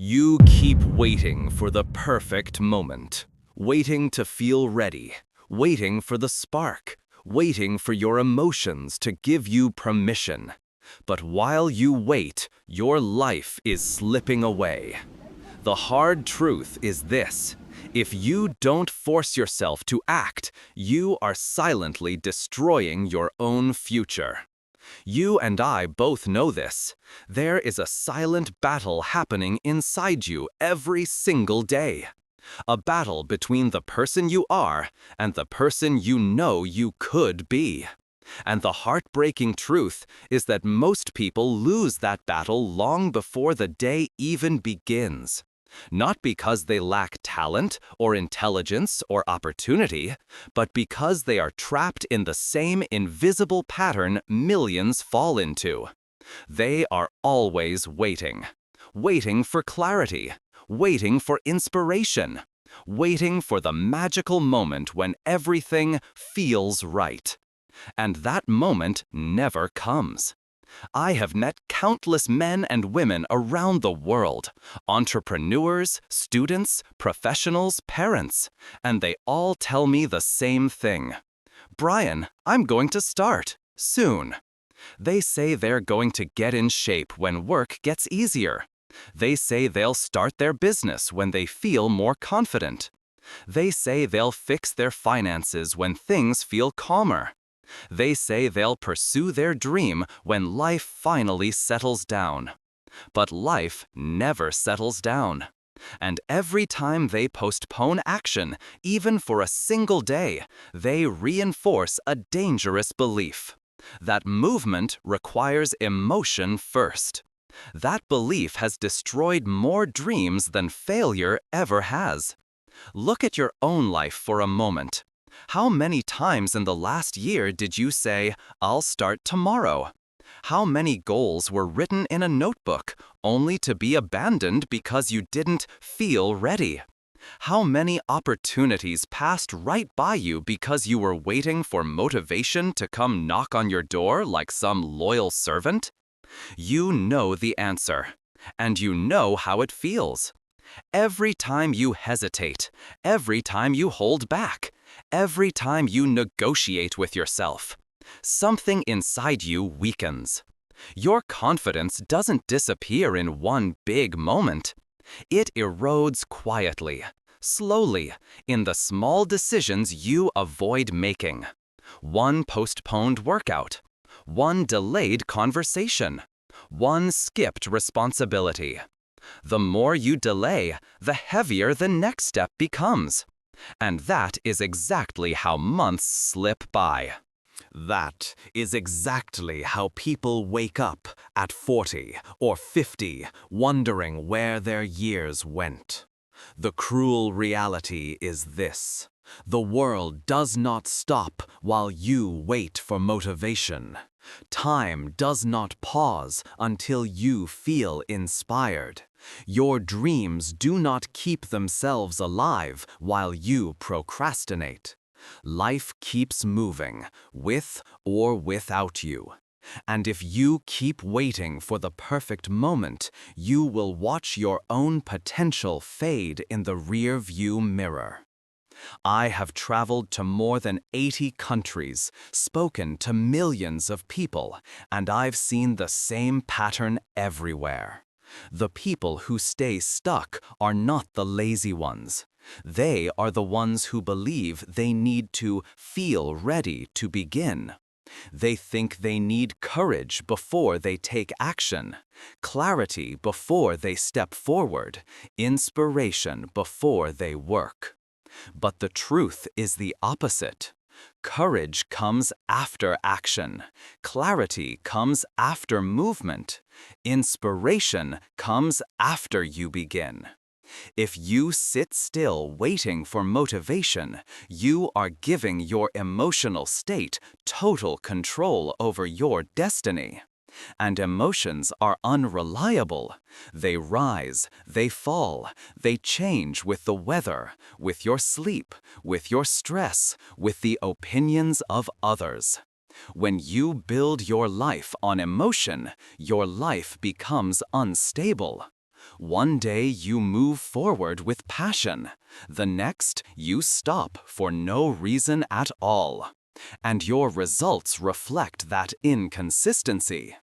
You keep waiting for the perfect moment, waiting to feel ready, waiting for the spark, waiting for your emotions to give you permission. But while you wait, your life is slipping away. The hard truth is this: if you don't force yourself to act, you are silently destroying your own future. You and I both know this. There is a silent battle happening inside you every single day. A battle between the person you are and the person you know you could be. And the heartbreaking truth is that most people lose that battle long before the day even begins. Not because they lack talent or intelligence or opportunity, but because they are trapped in the same invisible pattern millions fall into. They are always waiting. Waiting for clarity. Waiting for inspiration. Waiting for the magical moment when everything feels right. And that moment never comes. I have met countless men and women around the world, entrepreneurs, students, professionals, parents, and they all tell me the same thing. Brian, I'm going to start soon. They say they're going to get in shape when work gets easier. They say they'll start their business when they feel more confident. They say they'll fix their finances when things feel calmer. They say they'll pursue their dream when life finally settles down. But life never settles down. And every time they postpone action, even for a single day, they reinforce a dangerous belief: that movement requires emotion first. That belief has destroyed more dreams than failure ever has. Look at your own life for a moment. How many times in the last year did you say, "I'll start tomorrow"? How many goals were written in a notebook, only to be abandoned because you didn't feel ready? How many opportunities passed right by you because you were waiting for motivation to come knock on your door like some loyal servant? You know the answer, and you know how it feels. Every time you hesitate, every time you hold back, every time you negotiate with yourself, something inside you weakens. Your confidence doesn't disappear in one big moment. It erodes quietly, slowly, in the small decisions you avoid making. One postponed workout, one delayed conversation, one skipped responsibility. The more you delay, the heavier the next step becomes. And that is exactly how months slip by. That is exactly how people wake up at 40 or 50, wondering where their years went. The cruel reality is this: the world does not stop while you wait for motivation. Time does not pause until you feel inspired. Your dreams do not keep themselves alive while you procrastinate. Life keeps moving, with or without you. And if you keep waiting for the perfect moment, you will watch your own potential fade in the rear-view mirror. I have traveled to more than 80 countries, spoken to millions of people, and I've seen the same pattern everywhere. The people who stay stuck are not the lazy ones. They are the ones who believe they need to feel ready to begin. They think they need courage before they take action, clarity before they step forward, inspiration before they work. But the truth is the opposite. Courage comes after action. Clarity comes after movement. Inspiration comes after you begin. If you sit still waiting for motivation, you are giving your emotional state total control over your destiny. And emotions are unreliable. They rise, they fall, they change with the weather, with your sleep, with your stress, with the opinions of others. When you build your life on emotion, your life becomes unstable. One day you move forward with passion. The next, you stop for no reason at all. And your results reflect that inconsistency.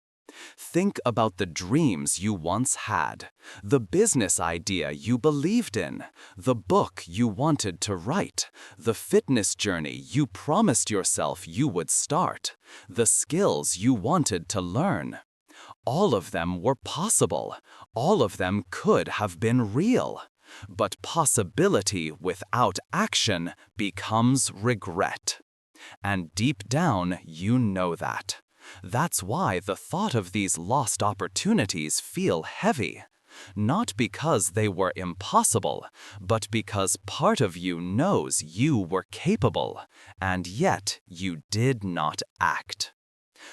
Think about the dreams you once had, the business idea you believed in, the book you wanted to write, the fitness journey you promised yourself you would start, the skills you wanted to learn. All of them were possible. All of them could have been real. But possibility without action becomes regret. And deep down, you know that. That's why the thought of these lost opportunities feel heavy. Not because they were impossible, but because part of you knows you were capable, and yet you did not act.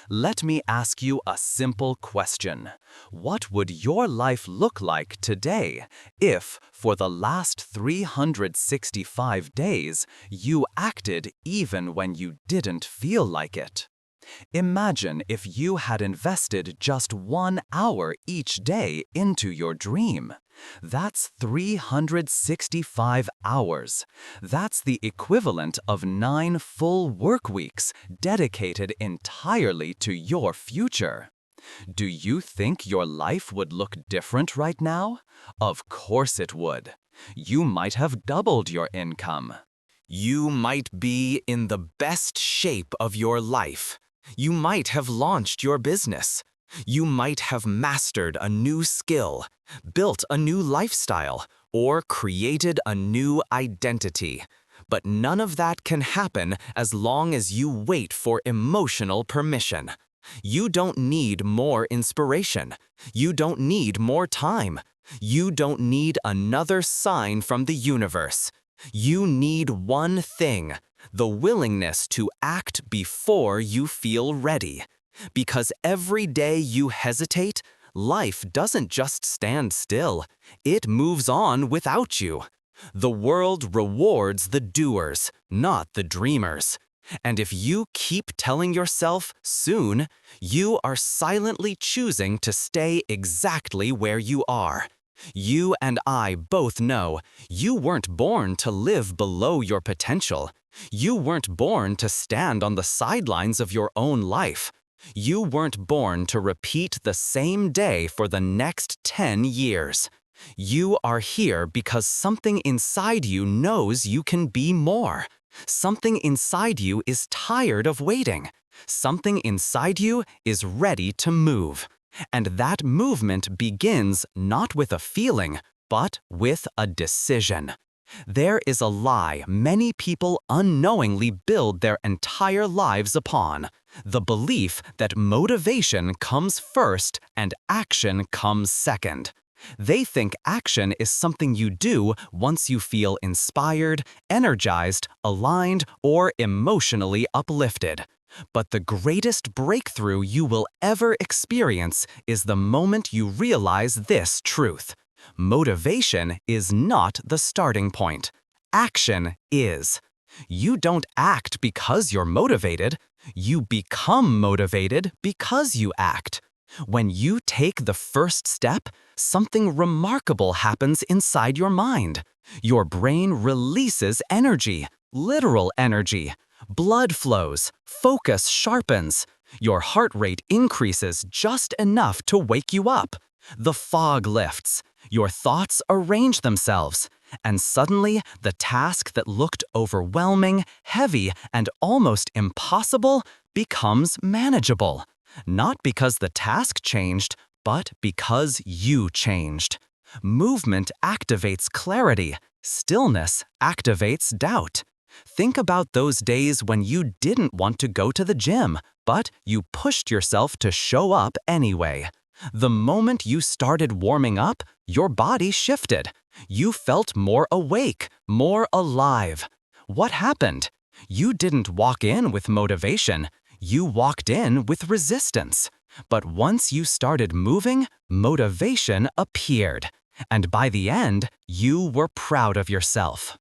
Let me ask you a simple question. What would your life look like today if, for the last 365 days, you acted even when you didn't feel like it? Imagine if you had invested just 1 hour each day into your dream. That's 365 hours. That's the equivalent of 9 full work weeks dedicated entirely to your future. Do you think your life would look different right now? Of course it would. You might have doubled your income. You might be in the best shape of your life. You might have launched your business. You might have mastered a new skill, built a new lifestyle, or created a new identity. But none of that can happen as long as you wait for emotional permission. You don't need more inspiration. You don't need more time. You don't need another sign from the universe. You need one thing: the willingness to act before you feel ready. Because every day you hesitate, life doesn't just stand still. It moves on without you. The world rewards the doers, not the dreamers. And if you keep telling yourself soon, you are silently choosing to stay exactly where you are. You and I both know you weren't born to live below your potential. You weren't born to stand on the sidelines of your own life. You weren't born to repeat the same day for the next 10 years. You are here because something inside you knows you can be more. Something inside you is tired of waiting. Something inside you is ready to move. And that movement begins not with a feeling, but with a decision. There is a lie many people unknowingly build their entire lives upon: the belief that motivation comes first and action comes second. They think action is something you do once you feel inspired, energized, aligned, or emotionally uplifted. But the greatest breakthrough you will ever experience is the moment you realize this truth: motivation is not the starting point. Action is. You don't act because you're motivated. You become motivated because you act. When you take the first step, something remarkable happens inside your mind. Your brain releases energy, literal energy. Blood flows, focus sharpens. Your heart rate increases just enough to wake you up. The fog lifts. Your thoughts arrange themselves. And suddenly, the task that looked overwhelming, heavy, and almost impossible becomes manageable. Not because the task changed, but because you changed. Movement activates clarity. Stillness activates doubt. Think about those days when you didn't want to go to the gym, but you pushed yourself to show up anyway. The moment you started warming up, your body shifted. You felt more awake, more alive. What happened? You didn't walk in with motivation. You walked in with resistance. But once you started moving, motivation appeared. And by the end, you were proud of yourself.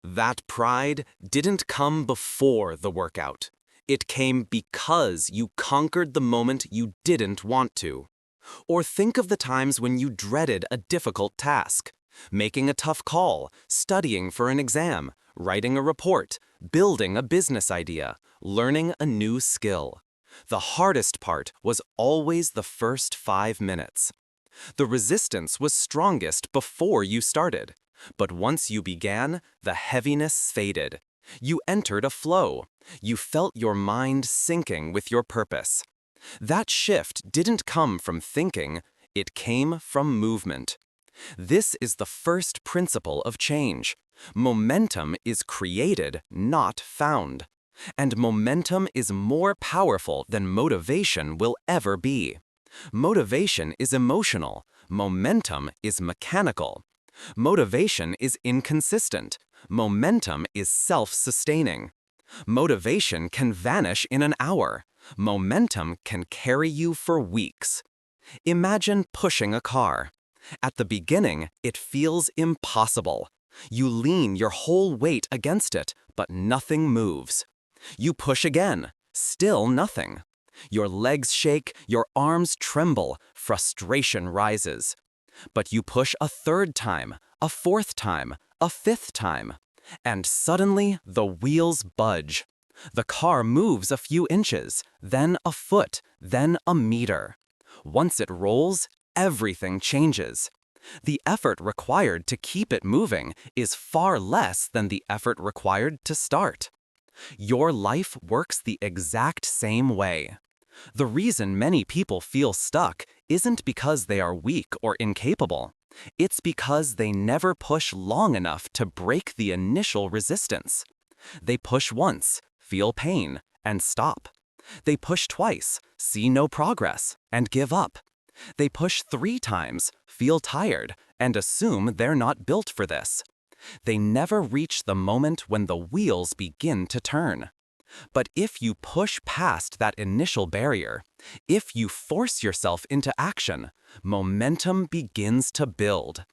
That pride didn't come before the workout. It came because you conquered the moment you didn't want to. Or think of the times when you dreaded a difficult task. Making a tough call, studying for an exam, writing a report, building a business idea, learning a new skill. The hardest part was always the first 5 minutes. The resistance was strongest before you started. But once you began, the heaviness faded. You entered a flow. You felt your mind syncing with your purpose. That shift didn't come from thinking, it came from movement. This is the first principle of change. Momentum is created, not found. And momentum is more powerful than motivation will ever be. Motivation is emotional. Momentum is mechanical. Motivation is inconsistent. Momentum is self-sustaining. Motivation can vanish in an hour. Momentum can carry you for weeks. Imagine pushing a car. At the beginning, it feels impossible. You lean your whole weight against it, but nothing moves. You push again, still nothing. Your legs shake, your arms tremble, frustration rises. But you push a third time, a fourth time, a fifth time. And suddenly, the wheels budge. The car moves a few inches, then a foot, then a meter. Once it rolls, everything changes. The effort required to keep it moving is far less than the effort required to start. Your life works the exact same way. The reason many people feel stuck isn't because they are weak or incapable. It's because they never push long enough to break the initial resistance. They push once, feel pain, and stop. They push twice, see no progress, and give up. They push 3 times, feel tired, and assume they're not built for this. They never reach the moment when the wheels begin to turn. But if you push past that initial barrier, if you force yourself into action, momentum begins to build.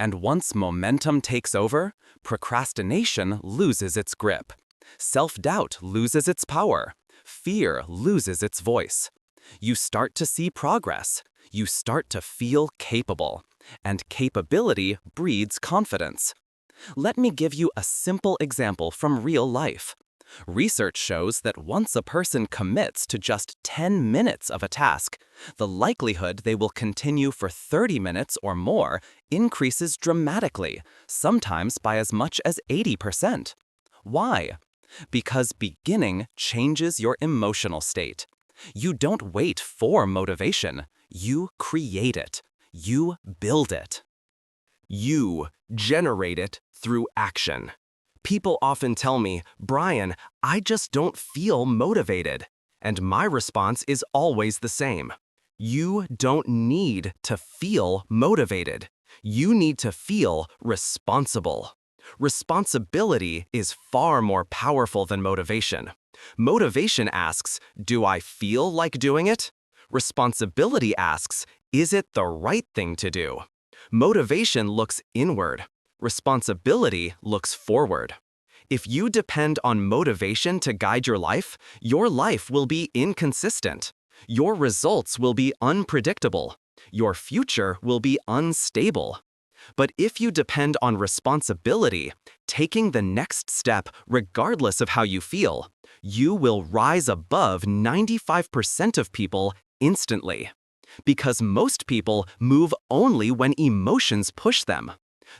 And once momentum takes over, procrastination loses its grip. Self-doubt loses its power. Fear loses its voice. You start to see progress. You start to feel capable. And capability breeds confidence. Let me give you a simple example from real life. Research shows that once a person commits to just 10 minutes of a task, the likelihood they will continue for 30 minutes or more increases dramatically, sometimes by as much as 80%. Why? Because beginning changes your emotional state. You don't wait for motivation, you create it. You build it. You generate it through action. People often tell me, Brian, I just don't feel motivated. And my response is always the same. You don't need to feel motivated. You need to feel responsible. Responsibility is far more powerful than motivation. Motivation asks, do I feel like doing it? Responsibility asks, is it the right thing to do? Motivation looks inward. Responsibility looks forward. If you depend on motivation to guide your life will be inconsistent. Your results will be unpredictable. Your future will be unstable. But if you depend on responsibility, taking the next step regardless of how you feel, you will rise above 95% of people instantly. Because most people move only when emotions push them.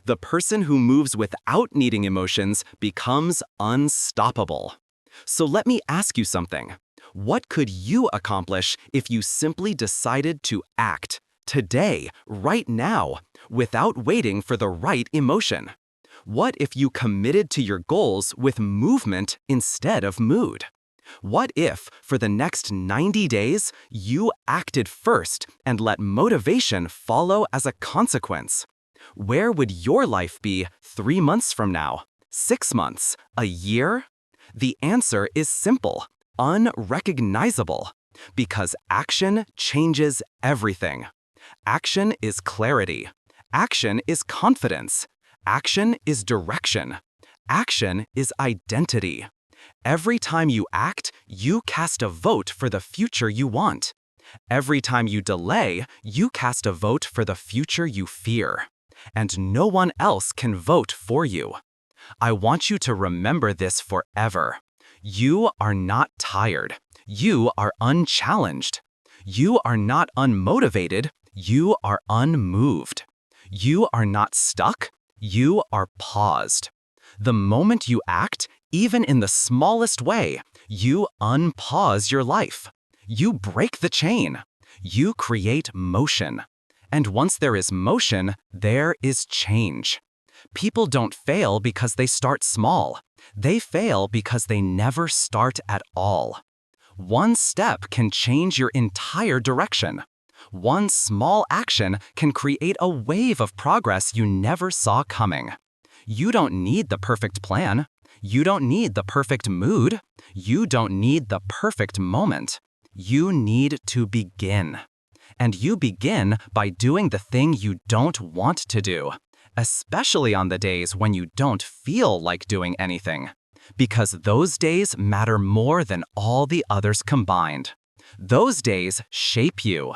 The person who moves without needing emotions becomes unstoppable. So let me ask you something. What could you accomplish if you simply decided to act today, right now, without waiting for the right emotion? What if you committed to your goals with movement instead of mood? What if, for the next 90 days, you acted first and let motivation follow as a consequence? Where would your life be 3 months from now? 6 months? A year? The answer is simple, unrecognizable. Because action changes everything. Action is clarity. Action is confidence. Action is direction. Action is identity. Every time you act, you cast a vote for the future you want. Every time you delay, you cast a vote for the future you fear. And no one else can vote for you. I want you to remember this forever. You are not tired. You are unchallenged. You are not unmotivated. You are unmoved. You are not stuck. You are paused. The moment you act, even in the smallest way, you unpause your life. You break the chain. You create motion. And once there is motion, there is change. People don't fail because they start small. They fail because they never start at all. One step can change your entire direction. One small action can create a wave of progress you never saw coming. You don't need the perfect plan. You don't need the perfect mood. You don't need the perfect moment. You need to begin. And you begin by doing the thing you don't want to do, especially on the days when you don't feel like doing anything. Because those days matter more than all the others combined. Those days shape you.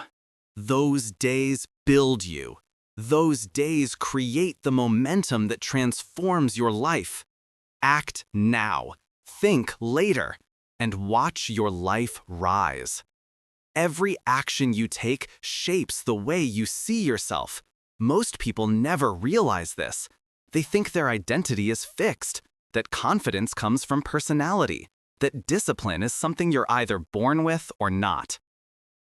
Those days build you. Those days create the momentum that transforms your life. Act now, think later, and watch your life rise. Every action you take shapes the way you see yourself. Most people never realize this. They think their identity is fixed, that confidence comes from personality, that discipline is something you're either born with or not.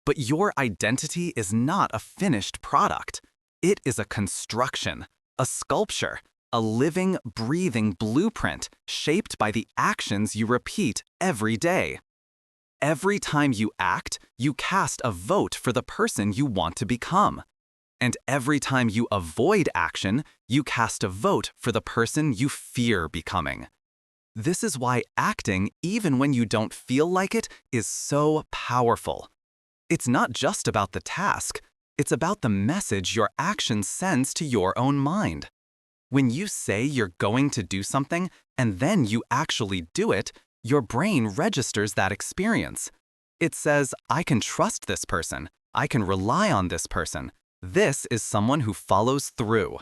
But your identity is not a finished product. It is a construction, a sculpture, a living, breathing blueprint shaped by the actions you repeat every day. Every time you act, you cast a vote for the person you want to become. And every time you avoid action, you cast a vote for the person you fear becoming. This is why acting, even when you don't feel like it, is so powerful. It's not just about the task. It's about the message your action sends to your own mind. When you say you're going to do something, and then you actually do it, your brain registers that experience. It says, I can trust this person. I can rely on this person. This is someone who follows through.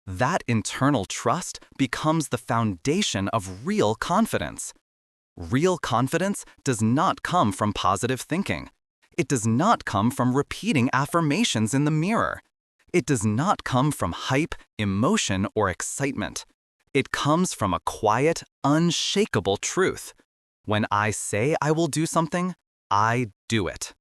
That internal trust becomes the foundation of real confidence. Real confidence does not come from positive thinking. It does not come from repeating affirmations in the mirror. It does not come from hype, emotion, or excitement. It comes from a quiet, unshakable truth. When I say I will do something, I do it.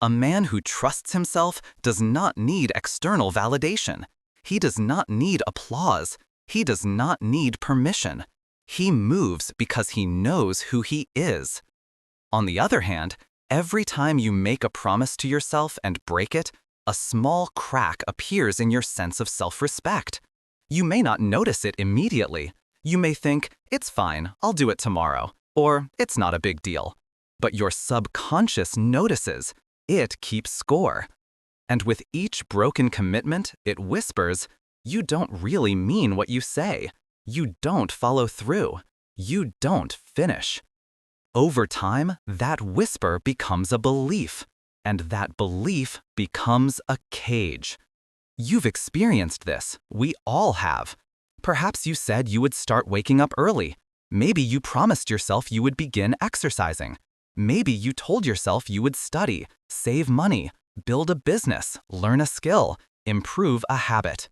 A man who trusts himself does not need external validation. He does not need applause. He does not need permission. He moves because he knows who he is. On the other hand, every time you make a promise to yourself and break it, a small crack appears in your sense of self-respect. You may not notice it immediately. You may think, it's fine, I'll do it tomorrow, or it's not a big deal. But your subconscious notices. It keeps score. And with each broken commitment, it whispers, you don't really mean what you say. You don't follow through. You don't finish. Over time, that whisper becomes a belief, and that belief becomes a cage. You've experienced this. We all have. Perhaps you said you would start waking up early. Maybe you promised yourself you would begin exercising. Maybe you told yourself you would study, save money, build a business, learn a skill, improve a habit.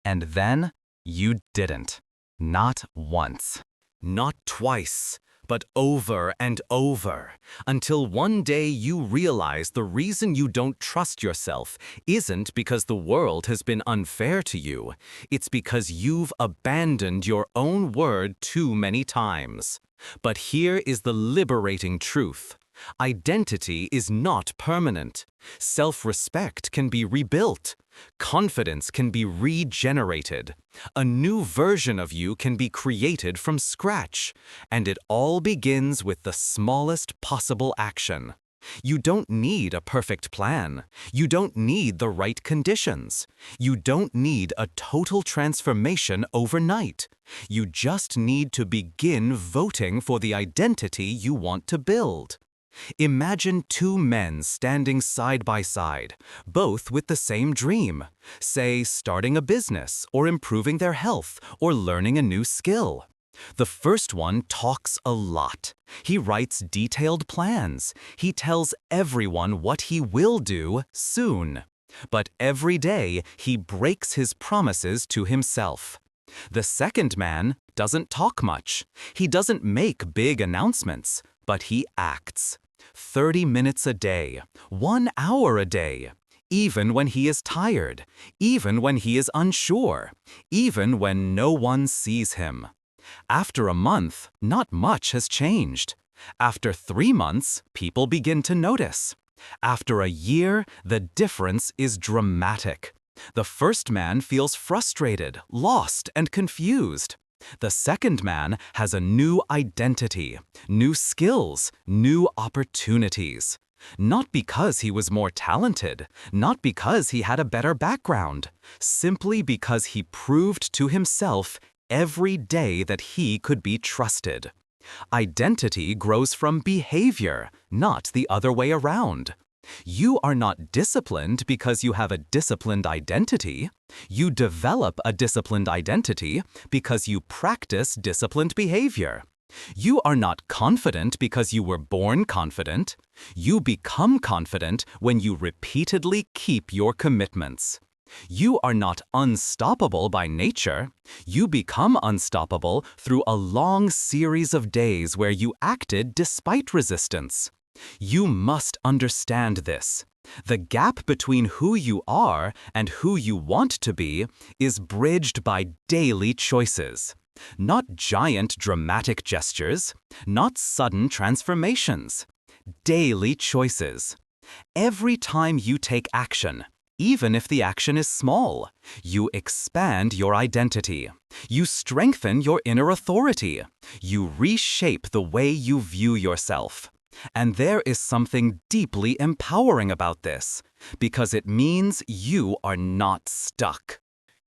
And then you didn't. Not once. Not twice, but over and over, until one day you realize the reason you don't trust yourself isn't because the world has been unfair to you. It's because you've abandoned your own word too many times. But here is the liberating truth. Identity is not permanent. Self-respect can be rebuilt. Confidence can be regenerated. A new version of you can be created from scratch. And it all begins with the smallest possible action. You don't need a perfect plan. You don't need the right conditions. You don't need a total transformation overnight. You just need to begin voting for the identity you want to build. Imagine two men standing side by side, both with the same dream, say starting a business or improving their health or learning a new skill. The first one talks a lot. He writes detailed plans. He tells everyone what he will do soon. But every day he breaks his promises to himself. The second man doesn't talk much. He doesn't make big announcements, but he acts. 30 minutes a day, 1 hour a day, even when he is tired, even when he is unsure, even when no one sees him. After a month, not much has changed. After 3 months, people begin to notice. After a year, the difference is dramatic. The first man feels frustrated, lost, and confused. The second man has a new identity, new skills, new opportunities. Not because he was more talented, not because he had a better background, simply because he proved to himself every day that he could be trusted. Identity grows from behavior, not the other way around. You are not disciplined because you have a disciplined identity. You develop a disciplined identity because you practice disciplined behavior. You are not confident because you were born confident. You become confident when you repeatedly keep your commitments. You are not unstoppable by nature. You become unstoppable through a long series of days where you acted despite resistance. You must understand this. The gap between who you are and who you want to be is bridged by daily choices. Not giant dramatic gestures, not sudden transformations. Daily choices. Every time you take action, even if the action is small, you expand your identity. You strengthen your inner authority. You reshape the way you view yourself. And there is something deeply empowering about this, because it means you are not stuck.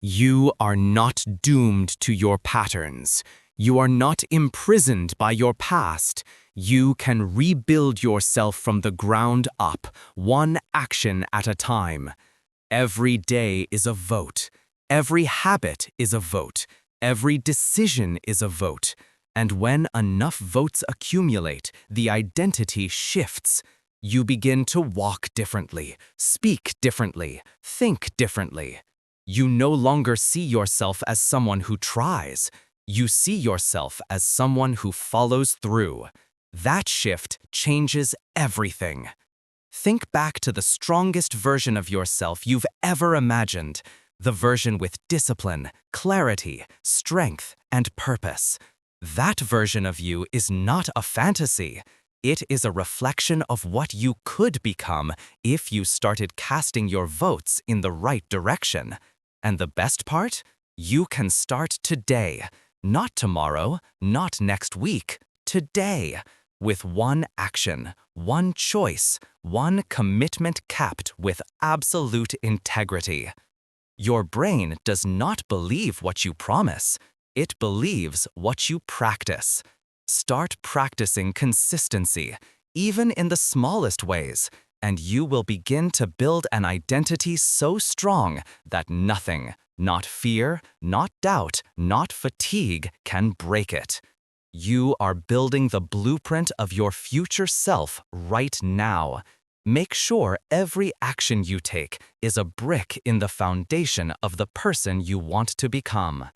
You are not doomed to your patterns. You are not imprisoned by your past. You can rebuild yourself from the ground up, one action at a time. Every day is a vote. Every habit is a vote. Every decision is a vote. And when enough votes accumulate, the identity shifts. You begin to walk differently, speak differently, think differently. You no longer see yourself as someone who tries. You see yourself as someone who follows through. That shift changes everything. Think back to the strongest version of yourself you've ever imagined, the version with discipline, clarity, strength, and purpose. That version of you is not a fantasy. It is a reflection of what you could become if you started casting your votes in the right direction. And the best part? You can start today. Not tomorrow, not next week. Today. With one action, one choice, one commitment capped with absolute integrity. Your brain does not believe what you promise. It believes what you practice. Start practicing consistency, even in the smallest ways, and you will begin to build an identity so strong that nothing, not fear, not doubt, not fatigue, can break it. You are building the blueprint of your future self right now. Make sure every action you take is a brick in the foundation of the person you want to become.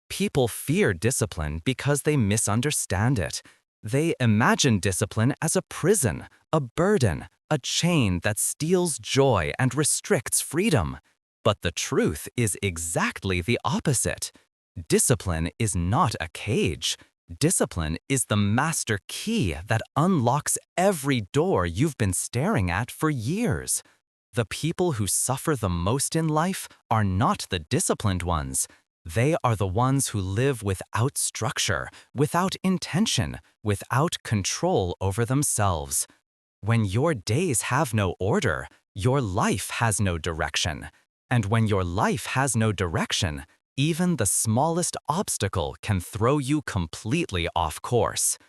People fear discipline because they misunderstand it. They imagine discipline as a prison, a burden, a chain that steals joy and restricts freedom. But the truth is exactly the opposite. Discipline is not a cage. Discipline is the master key that unlocks every door you've been staring at for years. The people who suffer the most in life are not the disciplined ones. They are the ones who live without structure, without intention, without control over themselves. When your days have no order, your life has no direction. And when your life has no direction, even the smallest obstacle can throw you completely off course.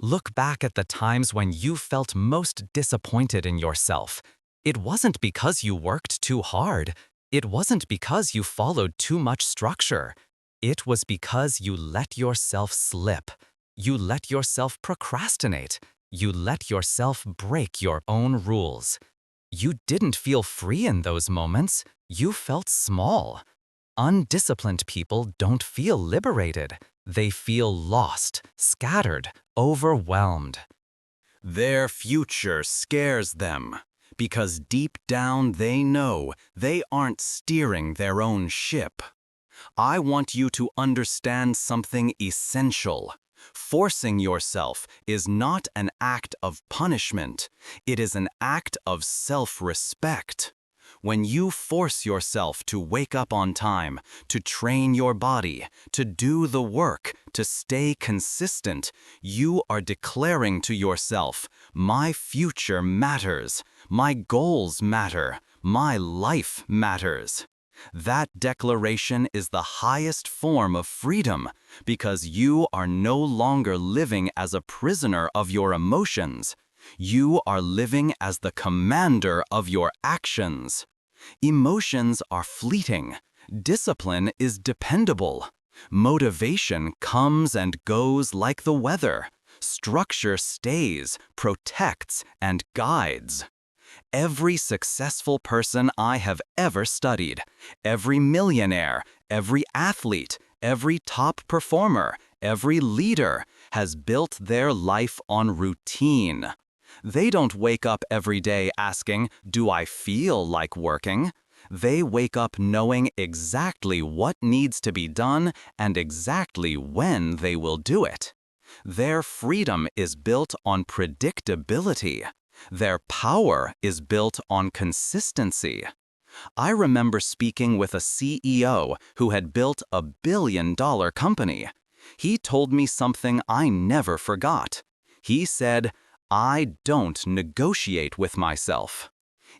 Look back at the times when you felt most disappointed in yourself. It wasn't because you worked too hard. It wasn't because you followed too much structure. It was because you let yourself slip. You let yourself procrastinate. You let yourself break your own rules. You didn't feel free in those moments. You felt small. Undisciplined people don't feel liberated. They feel lost, scattered, overwhelmed. Their future scares them, because deep down they know they aren't steering their own ship. I want you to understand something essential. Forcing yourself is not an act of punishment. It is an act of self-respect. When you force yourself to wake up on time, to train your body, to do the work, to stay consistent, you are declaring to yourself, my future matters, my goals matter, my life matters. That declaration is the highest form of freedom because you are no longer living as a prisoner of your emotions. You are living as the commander of your actions. Emotions are fleeting. Discipline is dependable. Motivation comes and goes like the weather. Structure stays, protects, and guides. Every successful person I have ever studied, every millionaire, every athlete, every top performer, every leader has built their life on routine. They don't wake up every day asking, do I feel like working? They wake up knowing exactly what needs to be done and exactly when they will do it. Their freedom is built on predictability. Their power is built on consistency. I remember speaking with a CEO who had built a billion-dollar company. He told me something I never forgot. He said, I don't negotiate with myself.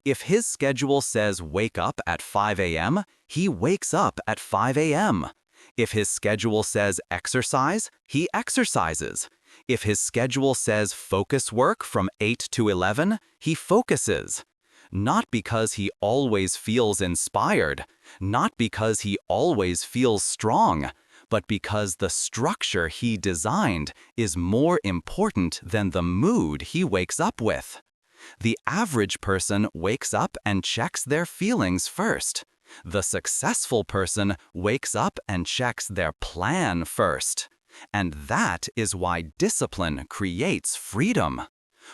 If his schedule says wake up at 5 a.m., he wakes up at 5 a.m. If his schedule says exercise, he exercises. If his schedule says focus work from 8 to 11, he focuses. Not because he always feels inspired, not because he always feels strong, but because the structure he designed is more important than the mood he wakes up with. The average person wakes up and checks their feelings first. The successful person wakes up and checks their plan first. And that is why discipline creates freedom.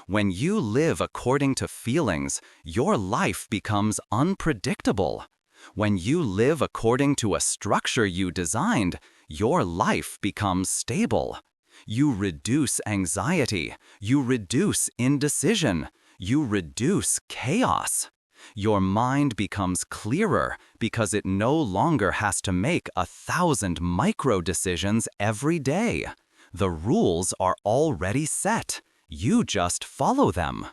When you live according to feelings, your life becomes unpredictable. When you live according to a structure you designed, your life becomes stable. You reduce anxiety, you reduce indecision, you reduce chaos. Your mind becomes clearer because it no longer has to make 1,000 micro decisions every day. The rules are already set. You just follow them.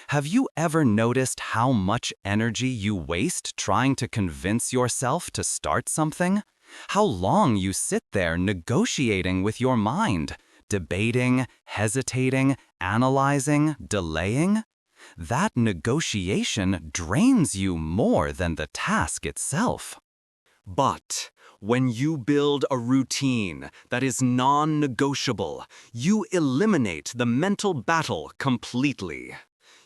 Have you ever noticed how much energy you waste trying to convince yourself to start something? How long you sit there negotiating with your mind, debating, hesitating, analyzing, delaying? That negotiation drains you more than the task itself. But when you build a routine that is non-negotiable, you eliminate the mental battle completely.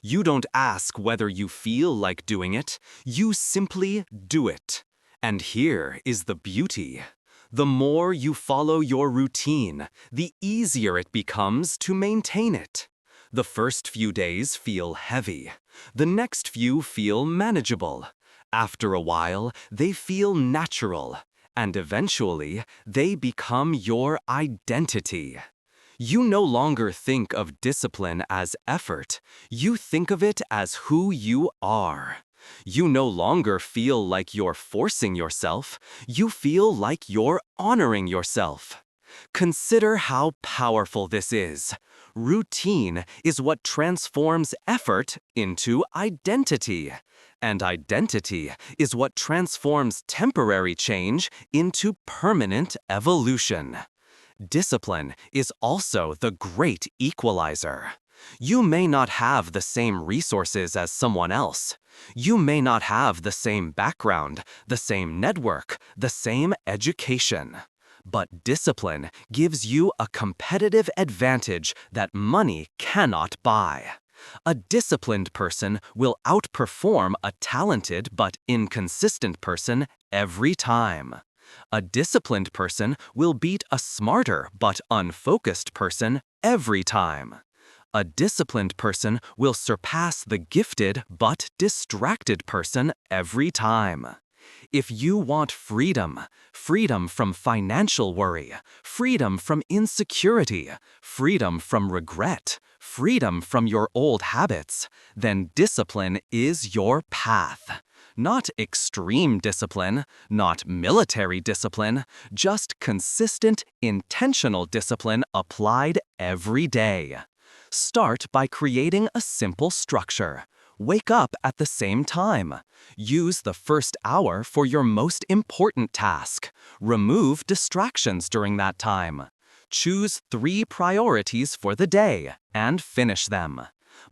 You don't ask whether you feel like doing it, you simply do it. And here is the beauty. The more you follow your routine, the easier it becomes to maintain it. The first few days feel heavy. The next few feel manageable. After a while, they feel natural. And eventually, they become your identity. You no longer think of discipline as effort. You think of it as who you are. You no longer feel like you're forcing yourself. You feel like you're honoring yourself. Consider how powerful this is. Routine is what transforms effort into identity. And identity is what transforms temporary change into permanent evolution. Discipline is also the great equalizer. You may not have the same resources as someone else. You may not have the same background, the same network, the same education. But discipline gives you a competitive advantage that money cannot buy. A disciplined person will outperform a talented but inconsistent person every time. A disciplined person will beat a smarter but unfocused person every time. A disciplined person will surpass the gifted but distracted person every time. If you want freedom, freedom from financial worry, freedom from insecurity, freedom from regret, freedom from your old habits, then discipline is your path. Not extreme discipline, not military discipline, just consistent, intentional discipline applied every day. Start by creating a simple structure. Wake up at the same time. Use the first hour for your most important task. Remove distractions during that time. Choose 3 priorities for the day and finish them.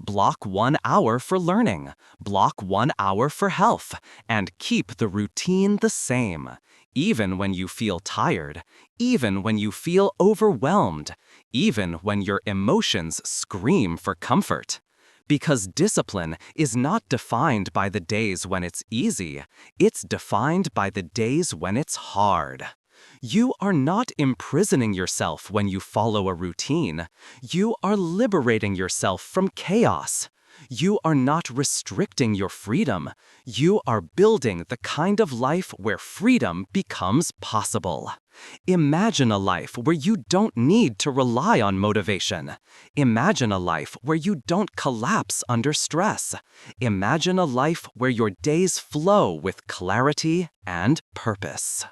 Block 1 hour for learning. Block 1 hour for health. And keep the routine the same. Even when you feel tired, even when you feel overwhelmed, even when your emotions scream for comfort. Because discipline is not defined by the days when it's easy, it's defined by the days when it's hard. You are not imprisoning yourself when you follow a routine. You are liberating yourself from chaos. You are not restricting your freedom. You are building the kind of life where freedom becomes possible. Imagine a life where you don't need to rely on motivation. Imagine a life where you don't collapse under stress. Imagine a life where your days flow with clarity and purpose.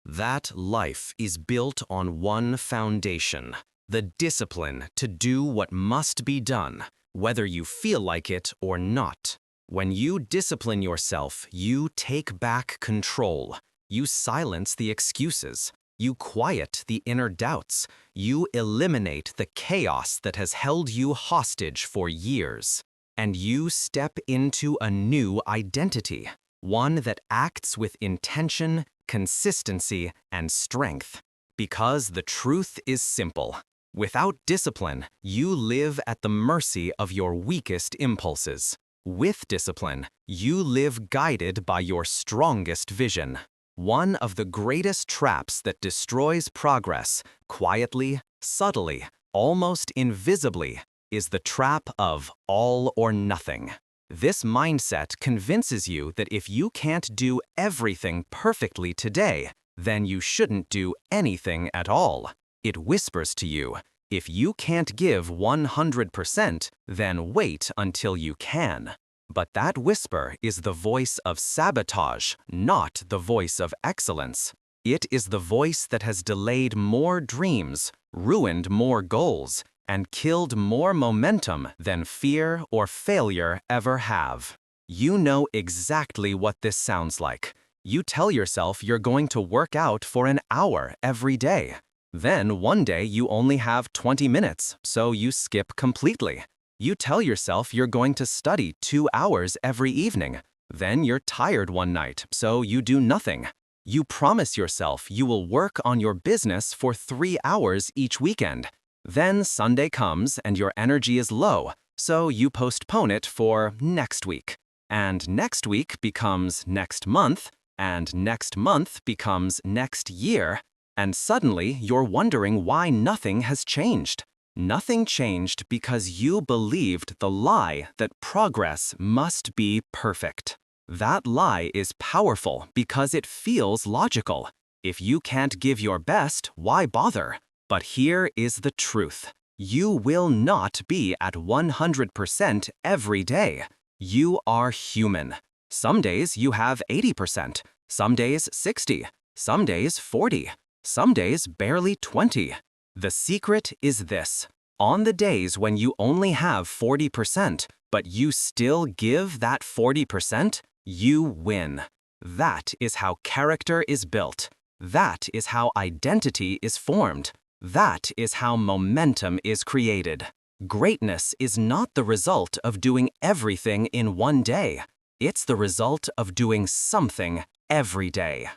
That life is built on one foundation: the discipline to do what must be done, whether you feel like it or not. When you discipline yourself, you take back control. You silence the excuses. You quiet the inner doubts. You eliminate the chaos that has held you hostage for years. And you step into a new identity, one that acts with intention, consistency, and strength. Because the truth is simple. Without discipline, you live at the mercy of your weakest impulses. With discipline, you live guided by your strongest vision. One of the greatest traps that destroys progress, quietly, subtly, almost invisibly, is the trap of all or nothing. This mindset convinces you that if you can't do everything perfectly today, then you shouldn't do anything at all. It whispers to you, if you can't give 100%, then wait until you can. But that whisper is the voice of sabotage, not the voice of excellence. It is the voice that has delayed more dreams, ruined more goals, and killed more momentum than fear or failure ever have. You know exactly what this sounds like. You tell yourself you're going to work out for an hour every day. Then one day you only have 20 minutes, so you skip completely. You tell yourself you're going to study 2 hours every evening. Then you're tired one night, so you do nothing. You promise yourself you will work on your business for 3 hours each weekend. Then Sunday comes and your energy is low, so you postpone it for next week. And next week becomes next month, and next month becomes next year. And suddenly you're wondering why nothing has changed. Nothing changed because you believed the lie that progress must be perfect. That lie is powerful because it feels logical. If you can't give your best, why bother? But here is the truth. You will not be at 100% every day. You are human. Some days you have 80%, some days 60, some days 40, some days barely 20. The secret is this. On the days when you only have 40%, but you still give that 40%, you win. That is how character is built. That is how identity is formed. That is how momentum is created. Greatness is not the result of doing everything in one day. It's the result of doing something every day.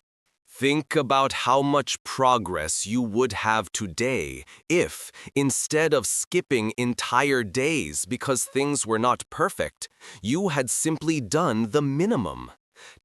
Think about how much progress you would have today if, instead of skipping entire days because things were not perfect, you had simply done the minimum.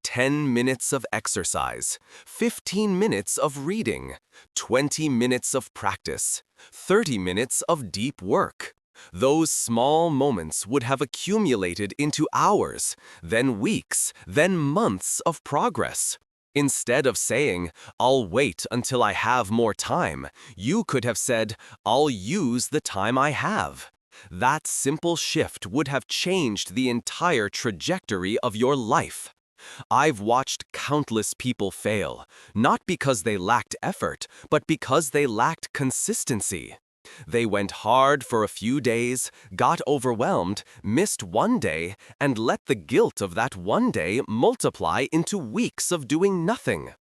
10 minutes of exercise, 15 minutes of reading, 20 minutes of practice, 30 minutes of deep work. Those small moments would have accumulated into hours, then weeks, then months of progress. Instead of saying, "I'll wait until I have more time," you could have said, "I'll use the time I have." That simple shift would have changed the entire trajectory of your life. I've watched countless people fail, not because they lacked effort, but because they lacked consistency. They went hard for a few days, got overwhelmed, missed one day, and let the guilt of that one day multiply into weeks of doing nothing.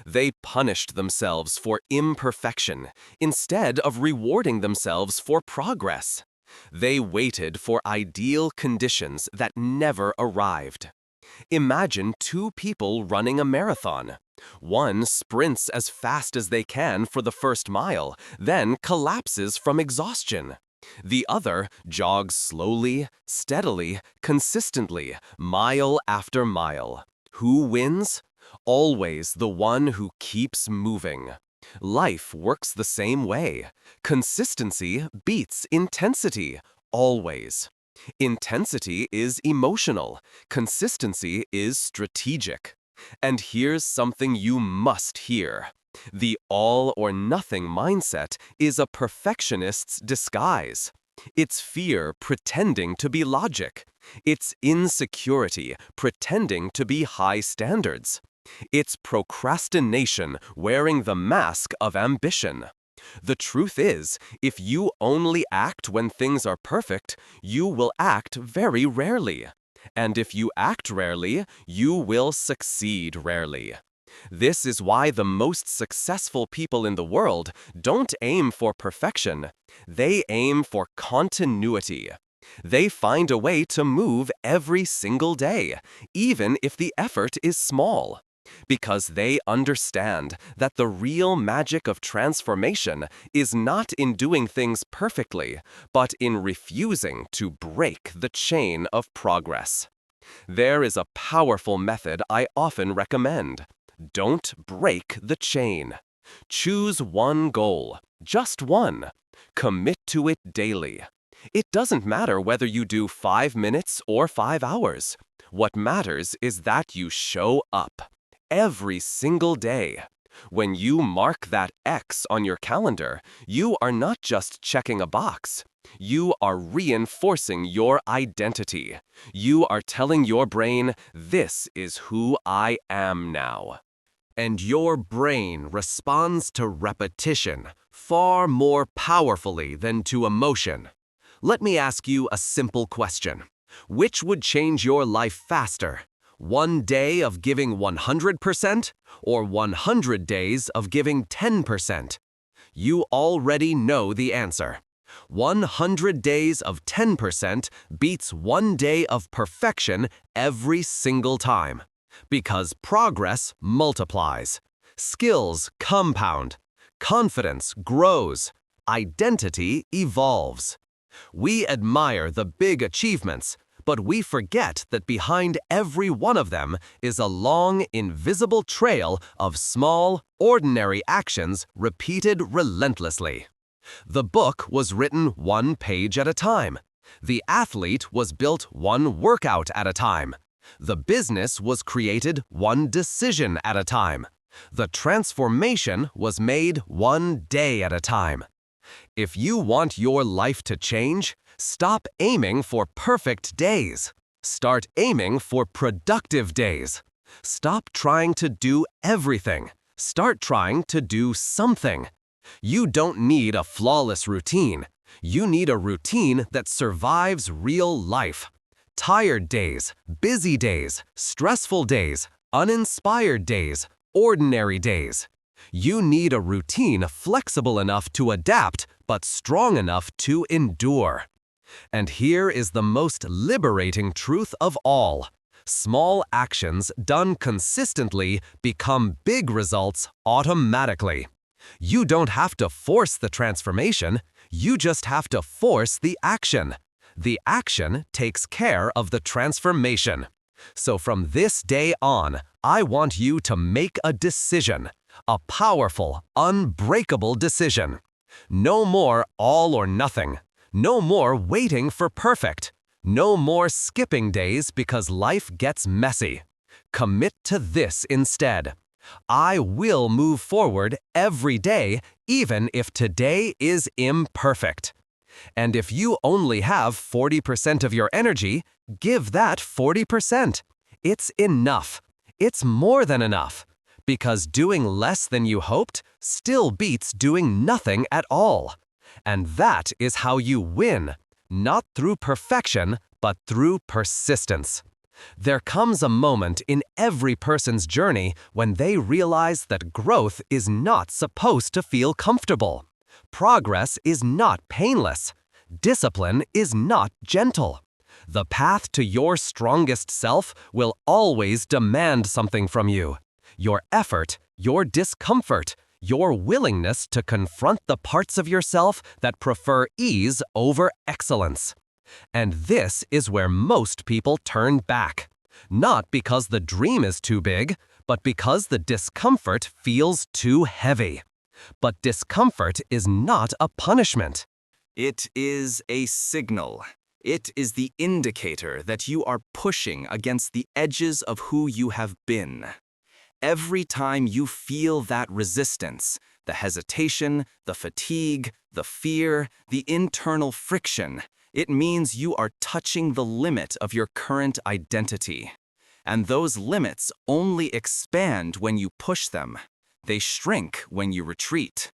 They punished themselves for imperfection instead of rewarding themselves for progress. They waited for ideal conditions that never arrived. Imagine two people running a marathon. One sprints as fast as they can for the first mile, then collapses from exhaustion. The other jogs slowly, steadily, consistently, mile after mile. Who wins? Always the one who keeps moving. Life works the same way. Consistency beats intensity, always. Intensity is emotional. Consistency is strategic. And here's something you must hear. The all-or-nothing mindset is a perfectionist's disguise. It's fear pretending to be logic. It's insecurity pretending to be high standards. It's procrastination wearing the mask of ambition. The truth is, if you only act when things are perfect, you will act very rarely. And if you act rarely, you will succeed rarely. This is why the most successful people in the world don't aim for perfection. They aim for continuity. They find a way to move every single day, even if the effort is small. Because they understand that the real magic of transformation is not in doing things perfectly, but in refusing to break the chain of progress. There is a powerful method I often recommend. Don't break the chain. Choose one goal, just one. Commit to it daily. It doesn't matter whether you do 5 minutes or 5 hours. What matters is that you show up. Every single day. When you mark that X on your calendar, you are not just checking a box. You are reinforcing your identity. You are telling your brain, "This is who I am now." And your brain responds to repetition far more powerfully than to emotion. Let me ask you a simple question. Which would change your life faster? 1 day of giving 100% or 100 days of giving 10%? You already know the answer. 100 days of 10% beats 1 day of perfection every single time. Because progress multiplies. Skills compound. Confidence grows. Identity evolves. We admire the big achievements, but we forget that behind every one of them is a long, invisible trail of small, ordinary actions repeated relentlessly. The book was written 1 page at a time. The athlete was built 1 workout at a time. The business was created 1 decision at a time. The transformation was made 1 day at a time. If you want your life to change, stop aiming for perfect days. Start aiming for productive days. Stop trying to do everything. Start trying to do something. You don't need a flawless routine. You need a routine that survives real life. Tired days, busy days, stressful days, uninspired days, ordinary days. You need a routine flexible enough to adapt, but strong enough to endure. And here is the most liberating truth of all. Small actions done consistently become big results automatically. You don't have to force the transformation, you just have to force the action. The action takes care of the transformation. So from this day on, I want you to make a decision. A powerful, unbreakable decision. No more all or nothing. No more waiting for perfect. No more skipping days because life gets messy. Commit to this instead. I will move forward every day, even if today is imperfect. And if you only have 40% of your energy, give that 40%. It's enough. It's more than enough. Because doing less than you hoped still beats doing nothing at all. And that is how you win, not through perfection, but through persistence. There comes a moment in every person's journey when they realize that growth is not supposed to feel comfortable. Progress is not painless. Discipline is not gentle. The path to your strongest self will always demand something from you. Your effort, your discomfort, your willingness to confront the parts of yourself that prefer ease over excellence. And this is where most people turn back. Not because the dream is too big, but because the discomfort feels too heavy. But discomfort is not a punishment. It is a signal. It is the indicator that you are pushing against the edges of who you have been. Every time you feel that resistance, the hesitation, the fatigue, the fear, the internal friction, it means you are touching the limit of your current identity. And those limits only expand when you push them. They shrink when you retreat.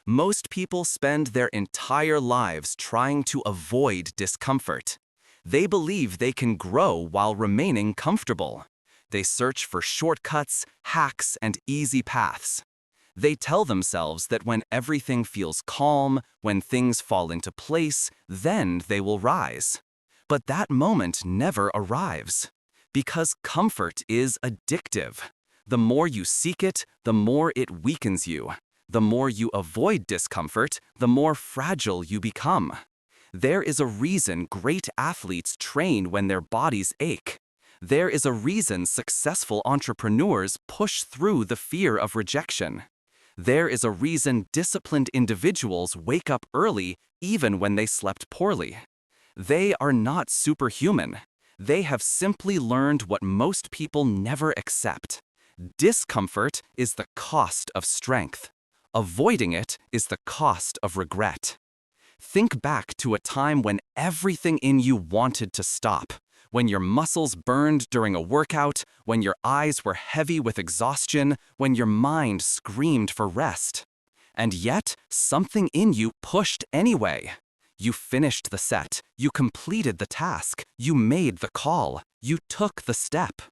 Most people spend their entire lives trying to avoid discomfort. They believe they can grow while remaining comfortable. They search for shortcuts, hacks, and easy paths. They tell themselves that when everything feels calm, when things fall into place, then they will rise. But that moment never arrives. Because comfort is addictive. The more you seek it, the more it weakens you. The more you avoid discomfort, the more fragile you become. There is a reason great athletes train when their bodies ache. There is a reason successful entrepreneurs push through the fear of rejection. There is a reason disciplined individuals wake up early even when they slept poorly. They are not superhuman. They have simply learned what most people never accept. Discomfort is the cost of strength. Avoiding it is the cost of regret. Think back to a time when everything in you wanted to stop. When your muscles burned during a workout, when your eyes were heavy with exhaustion, when your mind screamed for rest. And yet, something in you pushed anyway. You finished the set, you completed the task, you made the call, you took the step.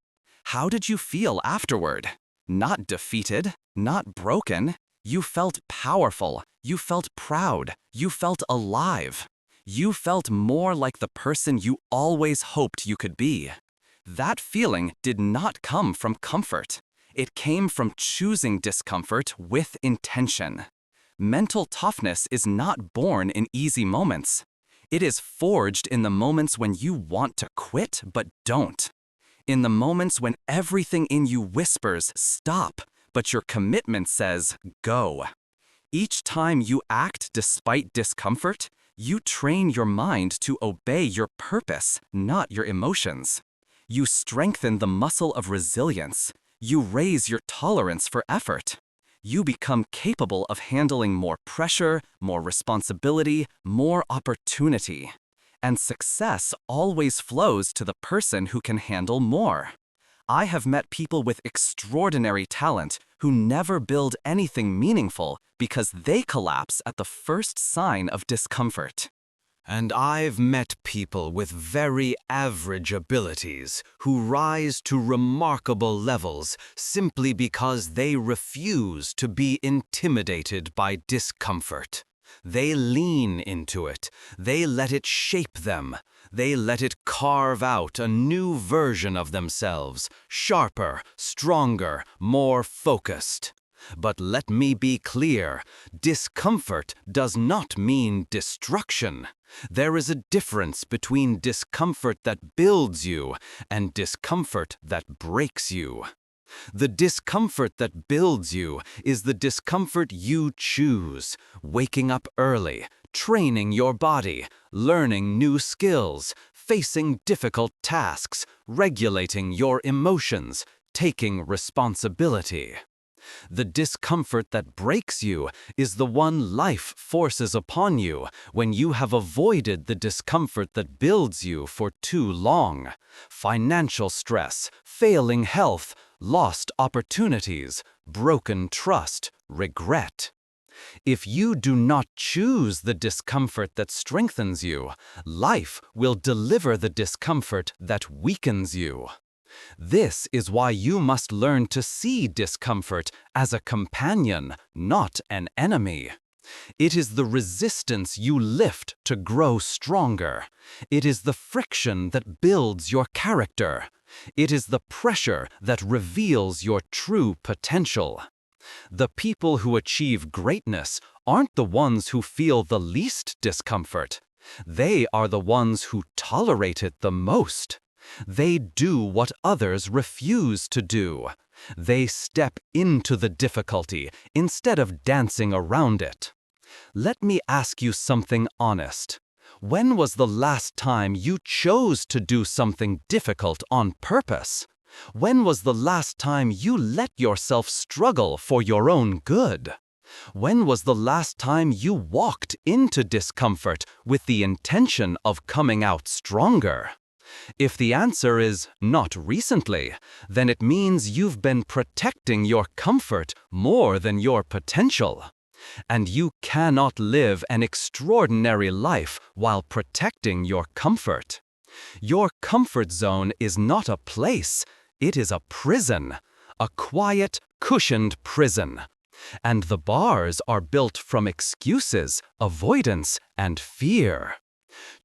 How did you feel afterward? Not defeated, not broken. You felt powerful, you felt proud, you felt alive. You felt more like the person you always hoped you could be. That feeling did not come from comfort. It came from choosing discomfort with intention. Mental toughness is not born in easy moments. It is forged in the moments when you want to quit but don't. In the moments when everything in you whispers, stop, but your commitment says, go. Each time you act despite discomfort, you train your mind to obey your purpose, not your emotions. You strengthen the muscle of resilience. You raise your tolerance for effort. You become capable of handling more pressure, more responsibility, more opportunity. And success always flows to the person who can handle more. I have met people with extraordinary talent who never build anything meaningful because they collapse at the first sign of discomfort. And I've met people with very average abilities who rise to remarkable levels simply because they refuse to be intimidated by discomfort. They lean into it. They let it shape them. They let it carve out a new version of themselves, sharper, stronger, more focused. But let me be clear, discomfort does not mean destruction. There is a difference between discomfort that builds you and discomfort that breaks you. The discomfort that builds you is the discomfort you choose, waking up early, training your body, learning new skills, facing difficult tasks, regulating your emotions, taking responsibility. The discomfort that breaks you is the one life forces upon you when you have avoided the discomfort that builds you for too long. Financial stress, failing health, lost opportunities, broken trust, regret. If you do not choose the discomfort that strengthens you, life will deliver the discomfort that weakens you. This is why you must learn to see discomfort as a companion, not an enemy. It is the resistance you lift to grow stronger. It is the friction that builds your character. It is the pressure that reveals your true potential. The people who achieve greatness aren't the ones who feel the least discomfort. They are the ones who tolerate it the most. They do what others refuse to do. They step into the difficulty instead of dancing around it. Let me ask you something honest. When was the last time you chose to do something difficult on purpose? When was the last time you let yourself struggle for your own good? When was the last time you walked into discomfort with the intention of coming out stronger? If the answer is not recently, then it means you've been protecting your comfort more than your potential. And you cannot live an extraordinary life while protecting your comfort. Your comfort zone is not a place, it is a prison, a quiet, cushioned prison. And the bars are built from excuses, avoidance, and fear.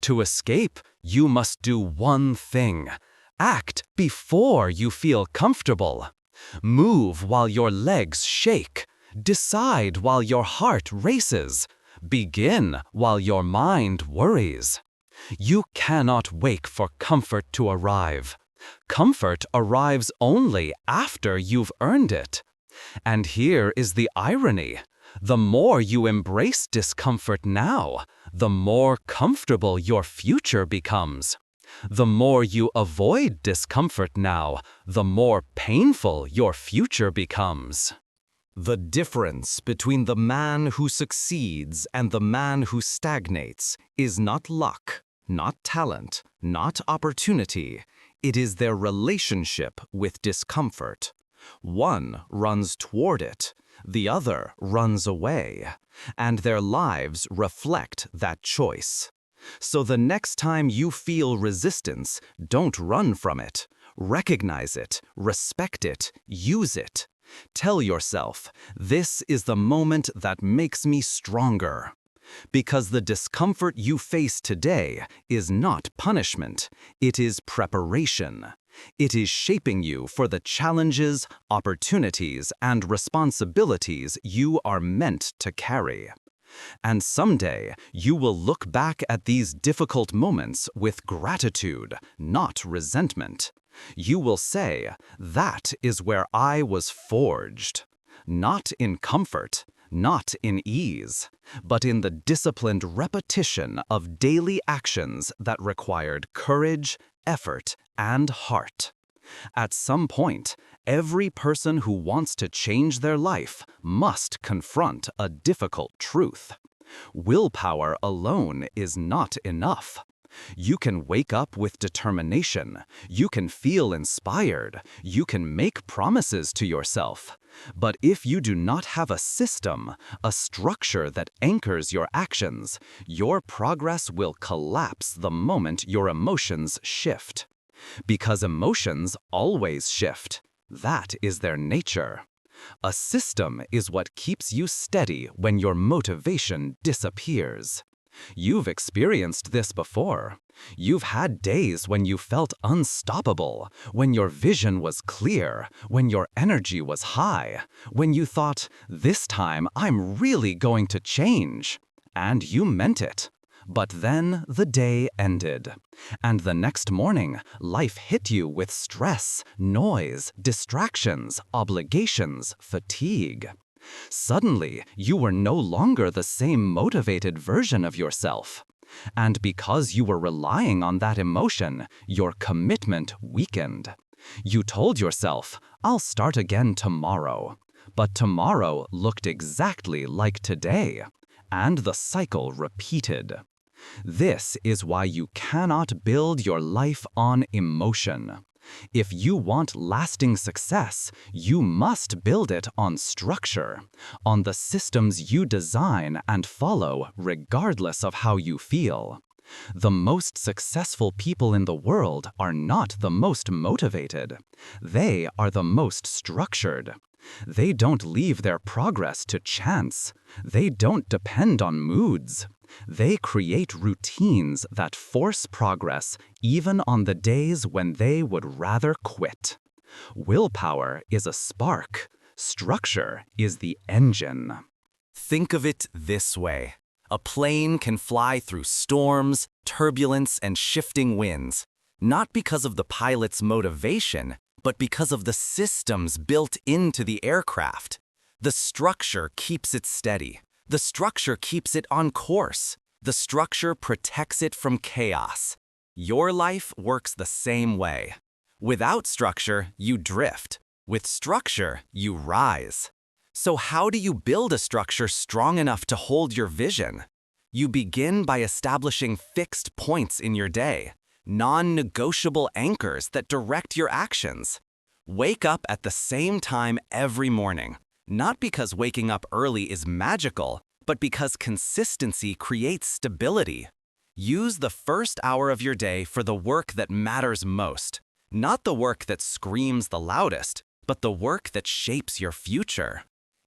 To escape, you must do one thing. Act before you feel comfortable. Move while your legs shake. Decide while your heart races. Begin while your mind worries. You cannot wait for comfort to arrive. Comfort arrives only after you've earned it. And here is the irony. The more you embrace discomfort now, the more comfortable your future becomes. The more you avoid discomfort now, the more painful your future becomes. The difference between the man who succeeds and the man who stagnates is not luck, not talent, not opportunity. It is their relationship with discomfort. One runs toward it, the other runs away, and their lives reflect that choice. So the next time you feel resistance, don't run from it. Recognize it, respect it, use it. Tell yourself, this is the moment that makes me stronger. Because the discomfort you face today is not punishment, it is preparation. It is shaping you for the challenges, opportunities, and responsibilities you are meant to carry. And someday, you will look back at these difficult moments with gratitude, not resentment. You will say, that is where I was forged. Not in comfort, not in ease, but in the disciplined repetition of daily actions that required courage, effort, and heart. At some point, every person who wants to change their life must confront a difficult truth. Willpower alone is not enough. You can wake up with determination. You can feel inspired. You can make promises to yourself. But if you do not have a system, a structure that anchors your actions, your progress will collapse the moment your emotions shift. Because emotions always shift. That is their nature. A system is what keeps you steady when your motivation disappears. You've experienced this before. You've had days when you felt unstoppable, when your vision was clear, when your energy was high, when you thought, this time I'm really going to change. And you meant it. But then the day ended. And the next morning, life hit you with stress, noise, distractions, obligations, fatigue. Suddenly, you were no longer the same motivated version of yourself. And because you were relying on that emotion, your commitment weakened. You told yourself, I'll start again tomorrow. But tomorrow looked exactly like today. And the cycle repeated. This is why you cannot build your life on emotion. If you want lasting success, you must build it on structure, on the systems you design and follow regardless of how you feel. The most successful people in the world are not the most motivated. They are the most structured. They don't leave their progress to chance. They don't depend on moods. They create routines that force progress even on the days when they would rather quit. Willpower is a spark. Structure is the engine. Think of it this way. A plane can fly through storms, turbulence, and shifting winds, not because of the pilot's motivation, but because of the systems built into the aircraft. The structure keeps it steady. The structure keeps it on course. The structure protects it from chaos. Your life works the same way. Without structure, you drift. With structure, you rise. So how do you build a structure strong enough to hold your vision? You begin by establishing fixed points in your day, non-negotiable anchors that direct your actions. Wake up at the same time every morning, not because waking up early is magical, but because consistency creates stability. Use the first hour of your day for the work that matters most, not the work that screams the loudest, but the work that shapes your future.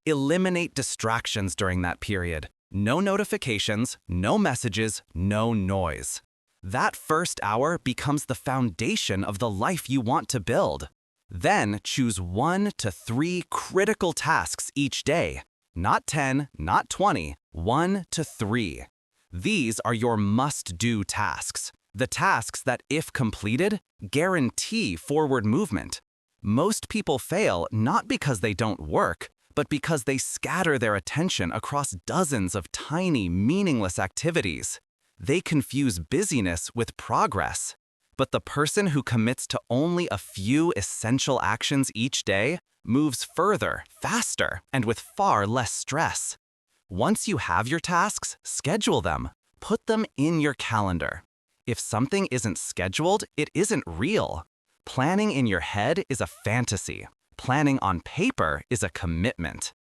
Eliminate distractions during that period. No notifications, no messages, no noise. That first hour becomes the foundation of the life you want to build. Then choose 1 to 3 critical tasks each day. Not 10, not 20, 1 to 3. These are your must-do tasks. The tasks that, if completed, guarantee forward movement. Most people fail not because they don't work, but because they scatter their attention across dozens of tiny, meaningless activities. They confuse busyness with progress. But the person who commits to only a few essential actions each day moves further, faster, and with far less stress. Once you have your tasks, schedule them. Put them in your calendar. If something isn't scheduled, it isn't real. Planning in your head is a fantasy. Planning on paper is a commitment.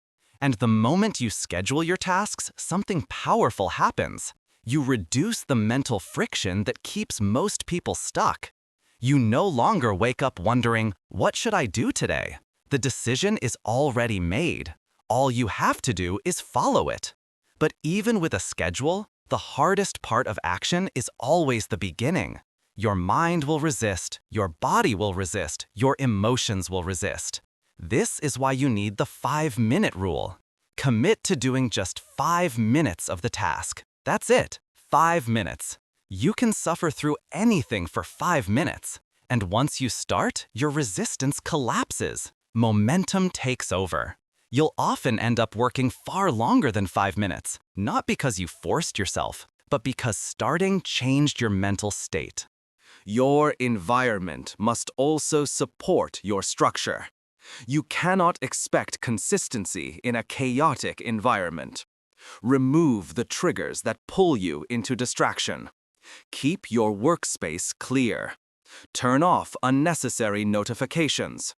And the moment you schedule your tasks, something powerful happens. You reduce the mental friction that keeps most people stuck. You no longer wake up wondering, what should I do today? The decision is already made. All you have to do is follow it. But even with a schedule, the hardest part of action is always the beginning. Your mind will resist, your body will resist, your emotions will resist. This is why you need the 5-minute rule. Commit to doing just 5 minutes of the task. That's it, 5 minutes. You can suffer through anything for 5 minutes. And once you start, your resistance collapses. Momentum takes over. You'll often end up working far longer than 5 minutes, not because you forced yourself, but because starting changed your mental state. Your environment must also support your structure. You cannot expect consistency in a chaotic environment. Remove the triggers that pull you into distraction. Keep your workspace clear. Turn off unnecessary notifications.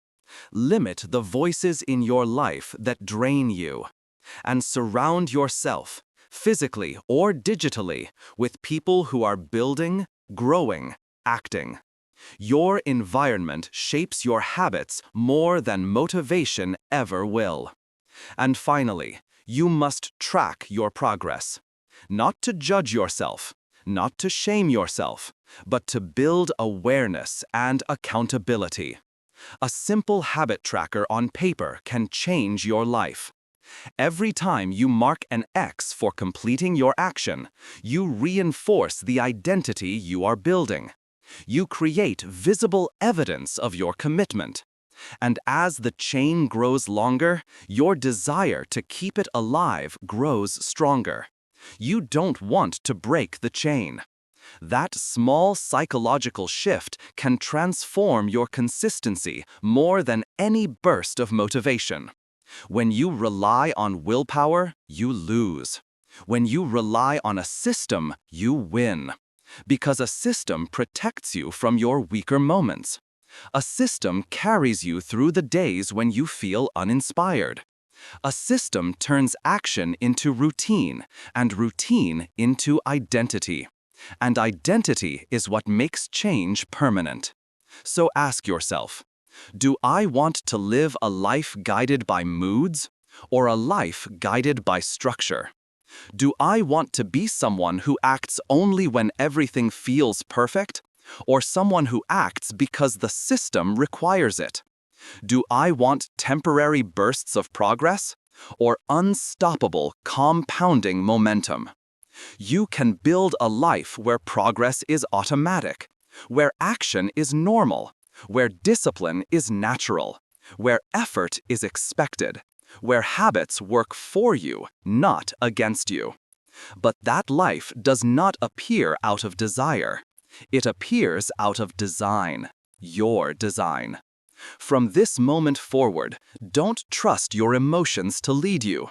Limit the voices in your life that drain you. And surround yourself, physically or digitally, with people who are building, growing, acting. Your environment shapes your habits more than motivation ever will. And finally, you must track your progress. Not to judge yourself, not to shame yourself, but to build awareness and accountability. A simple habit tracker on paper can change your life. Every time you mark an X for completing your action, you reinforce the identity you are building. You create visible evidence of your commitment. And as the chain grows longer, your desire to keep it alive grows stronger. You don't want to break the chain. That small psychological shift can transform your consistency more than any burst of motivation. When you rely on willpower, you lose. When you rely on a system, you win. Because a system protects you from your weaker moments. A system carries you through the days when you feel uninspired. A system turns action into routine, and routine into identity. And identity is what makes change permanent. So ask yourself, do I want to live a life guided by moods, or a life guided by structure? Do I want to be someone who acts only when everything feels perfect, or someone who acts because the system requires it? Do I want temporary bursts of progress, or unstoppable, compounding momentum? You can build a life where progress is automatic, where action is normal, where discipline is natural, where effort is expected, where habits work for you, not against you. But that life does not appear out of desire. It appears out of design, your design. From this moment forward, don't trust your emotions to lead you.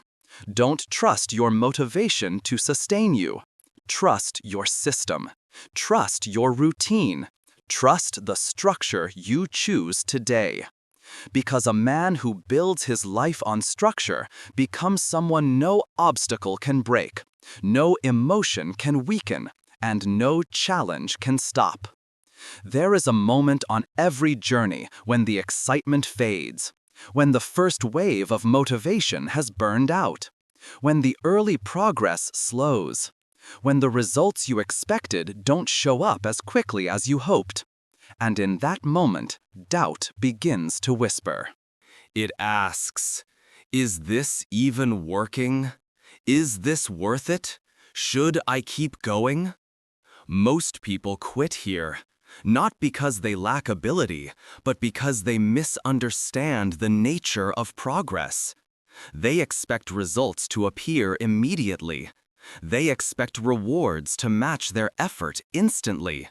Don't trust your motivation to sustain you. Trust your system. Trust your routine. Trust the structure you choose today. Because a man who builds his life on structure becomes someone no obstacle can break, no emotion can weaken, and no challenge can stop. There is a moment on every journey when the excitement fades, when the first wave of motivation has burned out, when the early progress slows, when the results you expected don't show up as quickly as you hoped. And in that moment, doubt begins to whisper. It asks, is this even working? Is this worth it? Should I keep going? Most people quit here. Not because they lack ability, but because they misunderstand the nature of progress. They expect results to appear immediately. They expect rewards to match their effort instantly.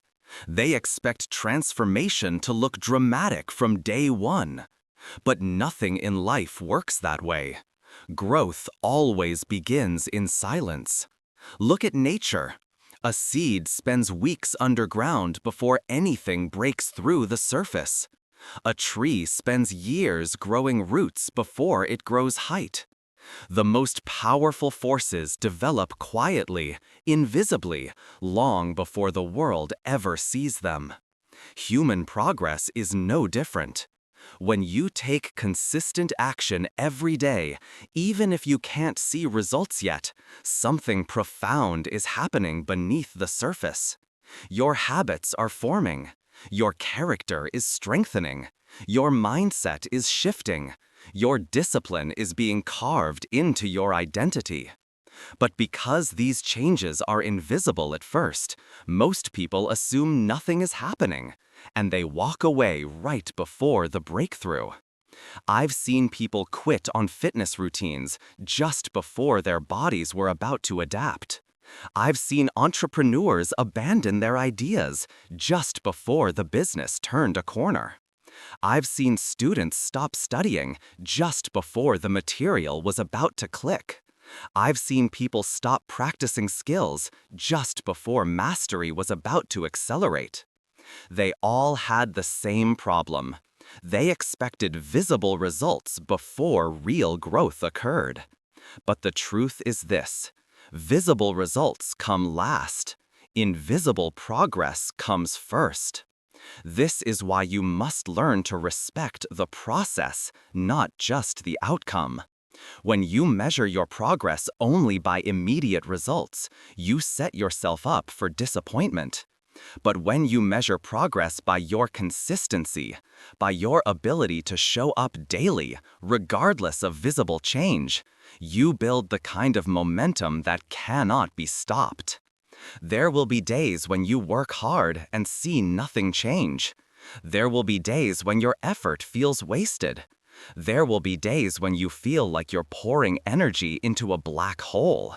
They expect transformation to look dramatic from day one. But nothing in life works that way. Growth always begins in silence. Look at nature. A seed spends weeks underground before anything breaks through the surface. A tree spends years growing roots before it grows height. The most powerful forces develop quietly, invisibly, long before the world ever sees them. Human progress is no different. When you take consistent action every day, even if you can't see results yet, something profound is happening beneath the surface. Your habits are forming. Your character is strengthening. Your mindset is shifting. Your discipline is being carved into your identity. But because these changes are invisible at first, most people assume nothing is happening, and they walk away right before the breakthrough. I've seen people quit on fitness routines just before their bodies were about to adapt. I've seen entrepreneurs abandon their ideas just before the business turned a corner. I've seen students stop studying just before the material was about to click. I've seen people stop practicing skills just before mastery was about to accelerate. They all had the same problem. They expected visible results before real growth occurred. But the truth is this: visible results come last. Invisible progress comes first. This is why you must learn to respect the process, not just the outcome. When you measure your progress only by immediate results, you set yourself up for disappointment. But when you measure progress by your consistency, by your ability to show up daily, regardless of visible change, you build the kind of momentum that cannot be stopped. There will be days when you work hard and see nothing change. There will be days when your effort feels wasted. There will be days when you feel like you're pouring energy into a black hole.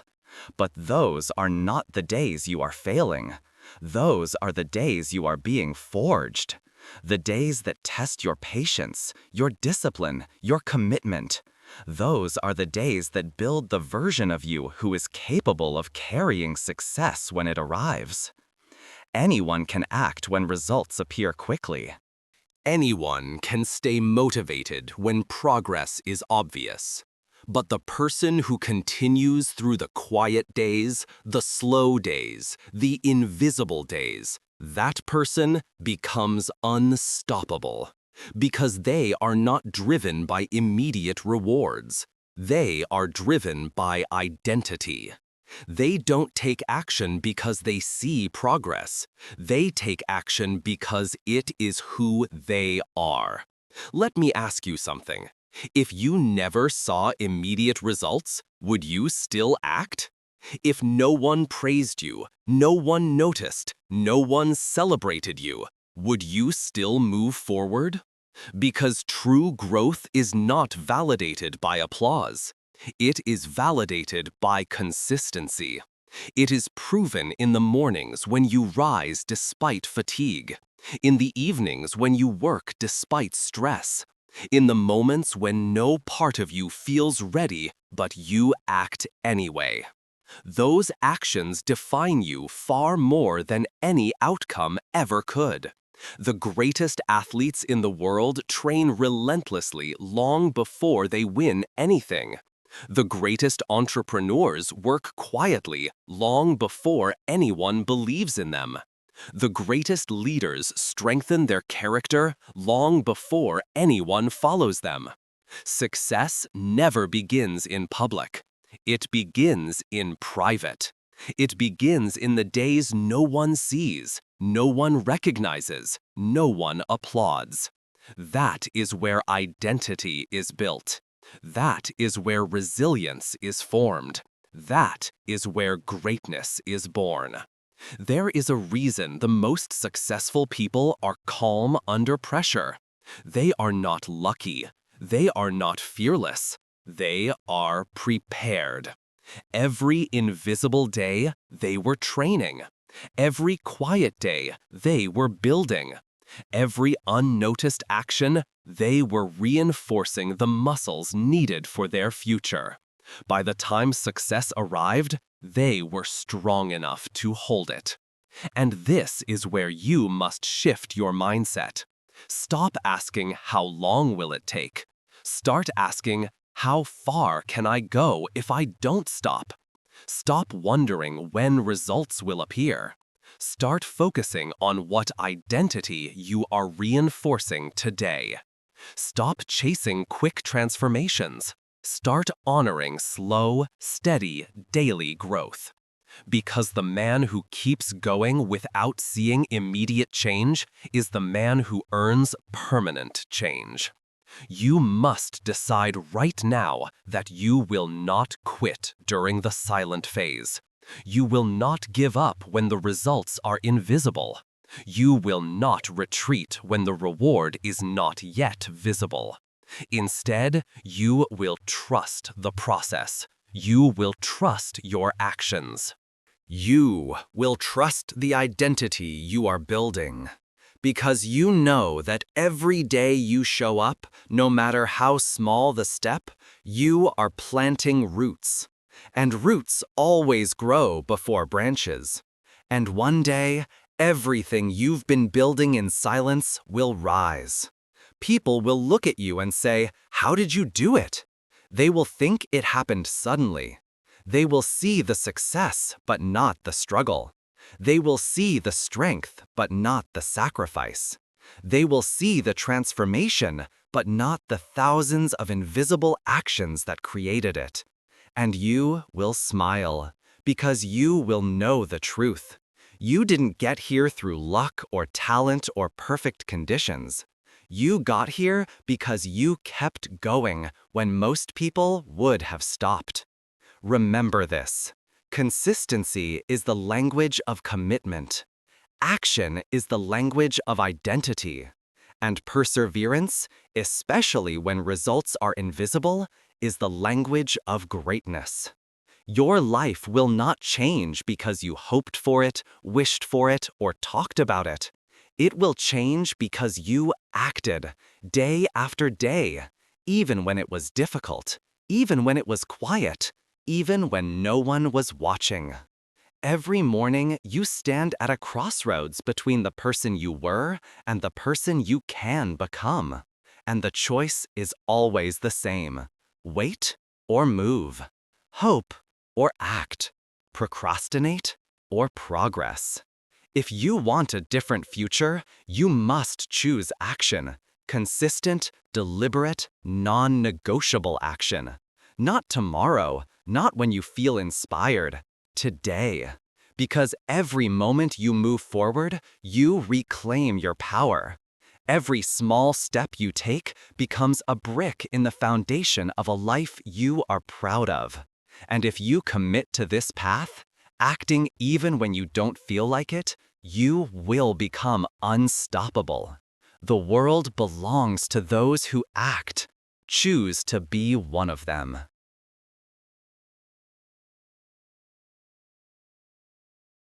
But those are not the days you are failing. Those are the days you are being forged. The days that test your patience, your discipline, your commitment. Those are the days that build the version of you who is capable of carrying success when it arrives. Anyone can act when results appear quickly. Anyone can stay motivated when progress is obvious. But the person who continues through the quiet days, the slow days, the invisible days, that person becomes unstoppable. Because they are not driven by immediate rewards. They are driven by identity. They don't take action because they see progress. They take action because it is who they are. Let me ask you something. If you never saw immediate results, would you still act? If no one praised you, no one noticed, no one celebrated you, would you still move forward? Because true growth is not validated by applause. It is validated by consistency. It is proven in the mornings when you rise despite fatigue, in the evenings when you work despite stress, in the moments when no part of you feels ready but you act anyway. Those actions define you far more than any outcome ever could. The greatest athletes in the world train relentlessly long before they win anything. The greatest entrepreneurs work quietly long before anyone believes in them. The greatest leaders strengthen their character long before anyone follows them. Success never begins in public. It begins in private. It begins in the days no one sees, no one recognizes, no one applauds. That is where identity is built. That is where resilience is formed. That is where greatness is born. There is a reason the most successful people are calm under pressure. They are not lucky. They are not fearless. They are prepared. Every invisible day, they were training. Every quiet day, they were building. Every unnoticed action, they were reinforcing the muscles needed for their future. By the time success arrived, they were strong enough to hold it. And this is where you must shift your mindset. Stop asking, how long will it take? Start asking, how far can I go if I don't stop? Stop wondering when results will appear. Start focusing on what identity you are reinforcing today. Stop chasing quick transformations. Start honoring slow, steady, daily growth. Because the man who keeps going without seeing immediate change is the man who earns permanent change. You must decide right now that you will not quit during the silent phase. You will not give up when the results are invisible. You will not retreat when the reward is not yet visible. Instead, you will trust the process. You will trust your actions. You will trust the identity you are building. Because you know that every day you show up, no matter how small the step, you are planting roots. And roots always grow before branches. And one day, everything you've been building in silence will rise. People will look at you and say, "How did you do it?" They will think it happened suddenly. They will see the success, but not the struggle. They will see the strength, but not the sacrifice. They will see the transformation, but not the thousands of invisible actions that created it. And you will smile, because you will know the truth. You didn't get here through luck or talent or perfect conditions. You got here because you kept going when most people would have stopped. Remember this. Consistency is the language of commitment. Action is the language of identity. And perseverance, especially when results are invisible, is the language of greatness. Your life will not change because you hoped for it, wished for it, or talked about it. It will change because you acted, day after day, even when it was difficult, even when it was quiet, even when no one was watching. Every morning, you stand at a crossroads between the person you were and the person you can become. And the choice is always the same. Wait or move. Hope or act. Procrastinate or progress. If you want a different future, you must choose action. Consistent, deliberate, non-negotiable action. Not tomorrow, not when you feel inspired. Today. Because every moment you move forward, you reclaim your power. Every small step you take becomes a brick in the foundation of a life you are proud of. And if you commit to this path, acting even when you don't feel like it, you will become unstoppable. The world belongs to those who act. Choose to be one of them.